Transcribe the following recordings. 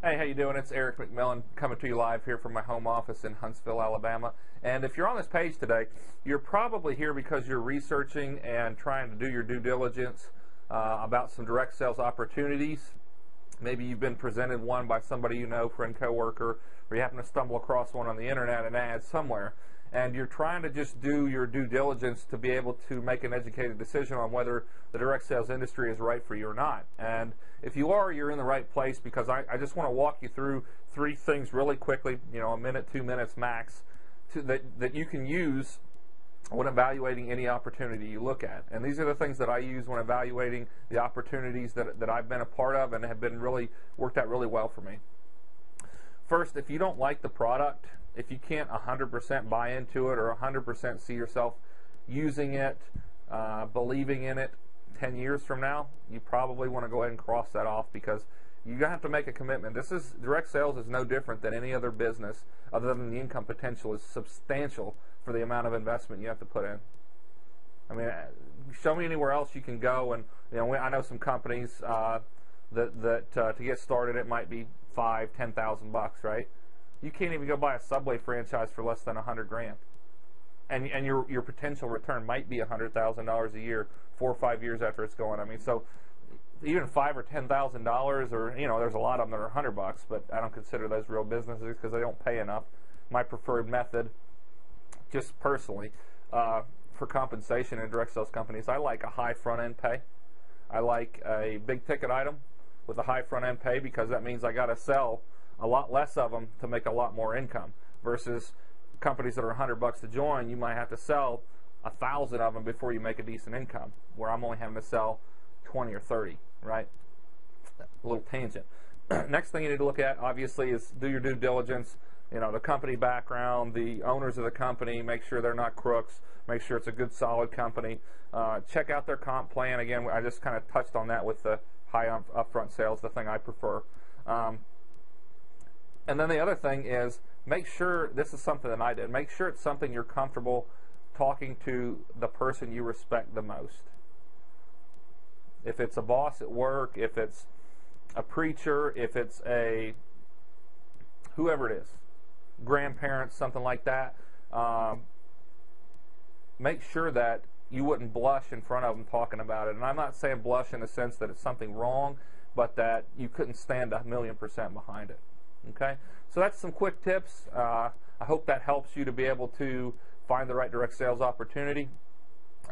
Hey, how you doing? It's Eric McMillan coming to you live here from my home office in Huntsville, Alabama. And if you're on this page today, you're probably here because you're researching and trying to do your due diligence about some direct sales opportunities. Maybe you've been presented one by somebody you know, friend, coworker, or you happen to stumble across one on the internet, an ad somewhere. And you're trying to just do your due diligence to be able to make an educated decision on whether the direct sales industry is right for you or not. And if you are, you're in the right place, because I just want to walk you through three things really quickly, a minute, 2 minutes max, that you can use when evaluating any opportunity you look at. And these are the things that I use when evaluating the opportunities that I've been a part of and have been worked out really well for me. First, if you don't like the product, if you can't 100% buy into it or 100% see yourself using it, believing in it 10 years from now, you probably want to go ahead and cross that off, because you have to make a commitment. Direct sales is no different than any other business, other than the income potential is substantial for the amount of investment you have to put in. I mean, show me anywhere else you can go, and I know some companies that to get started it might be $5,000-$10,000, right? You can't even go buy a Subway franchise for less than $100,000, and your potential return might be $100,000 a year, 4 or 5 years after it's going. I mean, so even $5,000 or $10,000, or there's a lot of them that are $100, but I don't consider those real businesses because they don't pay enough. My preferred method, just personally, for compensation in direct sales companies, I like a high front end pay. I like a big ticket item with a high front end pay, because that means I got to sell a lot less of them to make a lot more income, versus companies that are $100 to join, you might have to sell 1,000 of them before you make a decent income, where I'm only having to sell 20 or 30, right? A little tangent. Next thing you need to look at, obviously, is do your due diligence. The company background, the owners of the company, make sure they're not crooks, make sure it's a good, solid company. Check out their comp plan. Again, I just kind of touched on that with the high upfront sales, the thing I prefer. And then the other thing is, make sure, this is something that I did, make sure it's something you're comfortable talking to the person you respect the most. If it's a boss at work, if it's a preacher, if it's whoever it is, grandparents, something like that, make sure that you wouldn't blush in front of them talking about it. And I'm not saying blush in the sense that it's something wrong, but that you couldn't stand 1,000,000% behind it. Okay, so that's some quick tips. I hope that helps you to be able to find the right direct sales opportunity.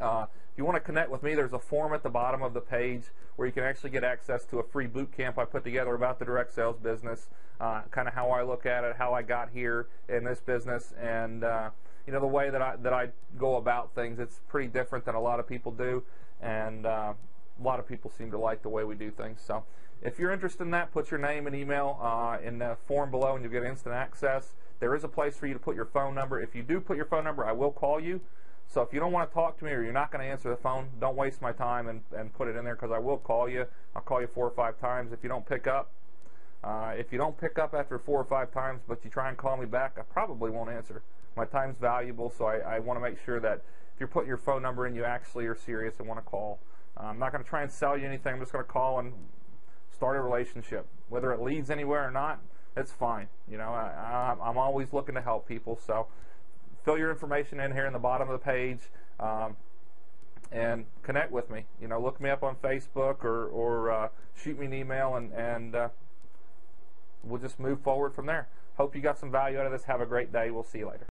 If you want to connect with me, there's a form at the bottom of the page where you can actually get access to a free boot camp I put together about the direct sales business, kind of how I look at it, how I got here in this business, and the way that I go about things. It's pretty different than a lot of people do, and a lot of people seem to like the way we do things. So if you're interested in that, put your name and email in the form below, and you'll get instant access. There is a place for you to put your phone number. If you do put your phone number, I will call you. So if you don't want to talk to me, or you're not going to answer the phone, don't waste my time and put it in there, because I will call you. I'll call you 4 or 5 times. If you don't pick up, after 4 or 5 times, but you try and call me back, I probably won't answer. My time's valuable, so I want to make sure that if you're putting your phone number in, you actually are serious and want to call. I'm not going to try and sell you anything. I'm just going to call and start a relationship. Whether it leads anywhere or not, it's fine. I'm always looking to help people. So fill your information in here in the bottom of the page, and connect with me. Look me up on Facebook, or shoot me an email, and we'll just move forward from there. Hope you got some value out of this. Have a great day. We'll see you later.